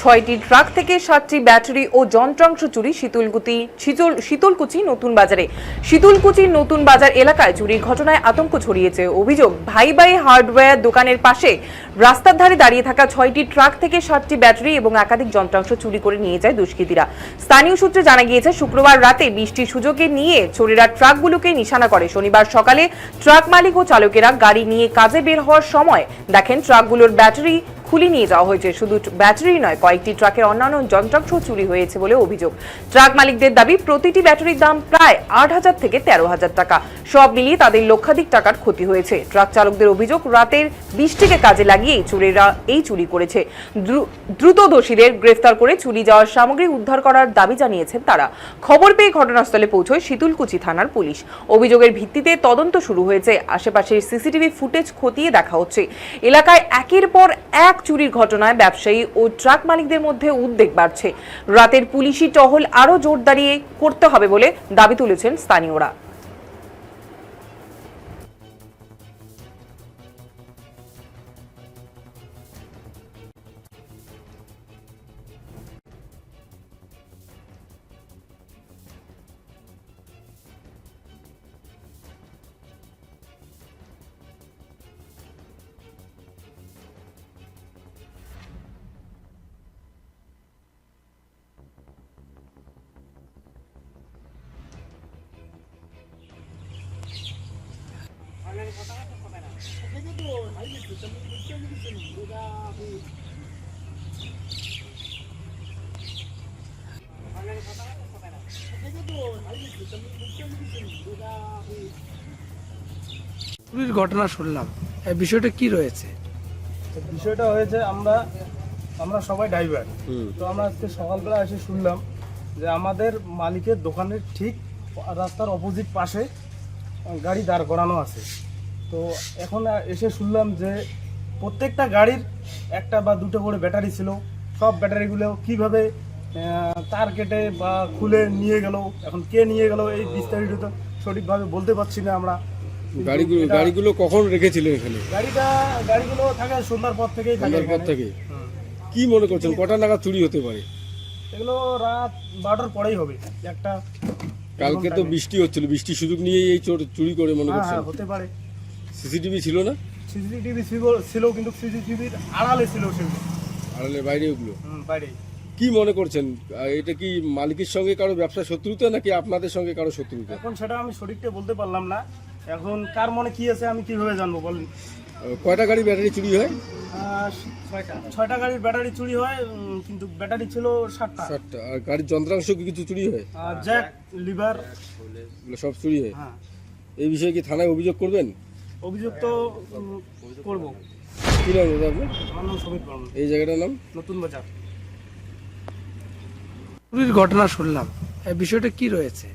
6টি ট্রাক থেকে 7টি ব্যাটারি ও যন্ত্রাংশ চুরি শীতলকুচি নতুন বাজারে। শীতলকুচির নতুন বাজার এলাকায় চুরির ঘটনায় আতঙ্ক ছড়িয়েছে। অভিযোগ, ভাই ভাই হার্ডওয়্যার দোকানের পাশে রাস্তার ধারে দাঁড়িয়ে থাকা 6টি ট্রাক থেকে 7টি ব্যাটারি এবং একাধিক যন্ত্রাংশ চুরি করে নিয়ে যায় দুষ্কৃতীরা। স্থানীয় সূত্রে জানা গিয়েছে, শুক্রবার রাতে বৃষ্টির সুযোগে নিয়ে চোরেরা ট্রাকগুলোকে নিশানা করে। শনিবার সকালে ট্রাক মালিক ও চালকেরা গাড়ি নিয়ে কাজে বের হওয়ার সময় দেখেন ট্রাকগুলোর ব্যাটারি খুলে নিয়ে যাওয়া হয়েছে। শুধু ব্যাটারি নয়, কয়েকটি ট্রাকের অন্যান্য যন্ত্রাংশ চুরি হয়েছে বলে অভিযোগ। ট্রাক মালিকদের দাবি, প্রতিটি ব্যাটারির দাম প্রায় 8,000 থেকে 13,000 টাকা। সব মিলিয়ে তাদের লক্ষাধিক টাকার ক্ষতি হয়েছে। ট্রাক চালকদের অভিযোগ, রাতের বৃষ্টিকে কাজে লাগিয়ে চোরেরা এই চুরি করেছে। দ্রুত দোষীদের গ্রেফতার করে চুরি যাওয়ার সামগ্রী উদ্ধার করার দাবি জানিয়েছেন তারা। খবর পেয়ে ঘটনাস্থলে পৌঁছয় শীতলকুচি থানার পুলিশ। অভিযোগের ভিত্তিতে তদন্ত শুরু হয়েছে। আশেপাশের সিসিটিভি ফুটেজ খতিয়ে দেখা হচ্ছে। এলাকায় একের পর এক চুরির ঘটনায় ব্যবসায়ী ও ট্রাক মালিকদের মধ্যে উদ্বেগ বাড়ছে। রাতের পুলিশি টহল আরো জোরদারি করতে হবে বলে দাবি তুলেছেন স্থানীয়রা। চুরির ঘটনা শুনলাম, এই বিষয়টা কি রয়েছে? বিষয়টা হয়েছে, আমরা সবাই ড্রাইভার। তো আমরা আজকে সকালবেলা এসে শুনলাম যে আমাদের মালিকের দোকানের ঠিক রাস্তার অপোজিট পাশে গাড়ি দাঁড় করানো আছে। তো এখন এসে শুনলাম যে প্রত্যেকটা গাড়ির একটা বা দুটো করে ব্যাটারি ছিল। সব ব্যাটারিগুলো কিভাবে তার কেটে বা খুলে নিয়ে গেল, এখন কে নিয়ে গেল এই বিস্তারিত সঠিকভাবে বলতে পারছি না আমরা। গাড়িগুলো কখন রেখেছিল এখানে? গাড়িগুলো থাকে সন্ধ্যার পর থেকেই থাকে। কি মনে করছেন কটা নাগাদ চুরি হতে পারে? এগুলো রাত 12টার পরেই হবে। একটা কালকে তো বৃষ্টি হচ্ছিল, বৃষ্টির সুযোগ নিয়ে এই চুরি করে মনে করছেন? হ্যাঁ, হতে পারে। সিসিটিভি ছিল না? সিসিটিভি ছিল, কিন্তু সিসিটিভির আড়ালে ছিল সেগুলো। আড়ালে বাইরে ওগুলো? বাইরে। কি মনে করছেন, এটা কি মালিকের সঙ্গে কারো ব্যবসা শত্রুতা নাকি আপনাদের সঙ্গে কারো শত্রুতা? এখন সেটা আমি সঠিকটা বলতে পারলাম না। এখন কার মনে কি আছে আমি কিভাবে জানবো বলেন? কয়টা গাড়ি ব্যাটারি চুরি হয়? 6টা গাড়ির ব্যাটারি চুরি হয়, কিন্তু ব্যাটারি ছিল 7টা। আর গাড়ির যন্ত্রাংশ কি কিছু চুরি হয়? জ্যাক, লিভার সব চুরি হয়। হ্যাঁ। এই বিষয়ে কি থানায় অভিযোগ করবেন? অভিযোগ তো করবো। কি নাম দাদা আপনার? আমার নাম সমীর বর্মন। এই জায়গাটার নাম? নতুন বাজার। চুরির ঘটনা শুনলাম, এই বিষয়টা কি রয়েছে?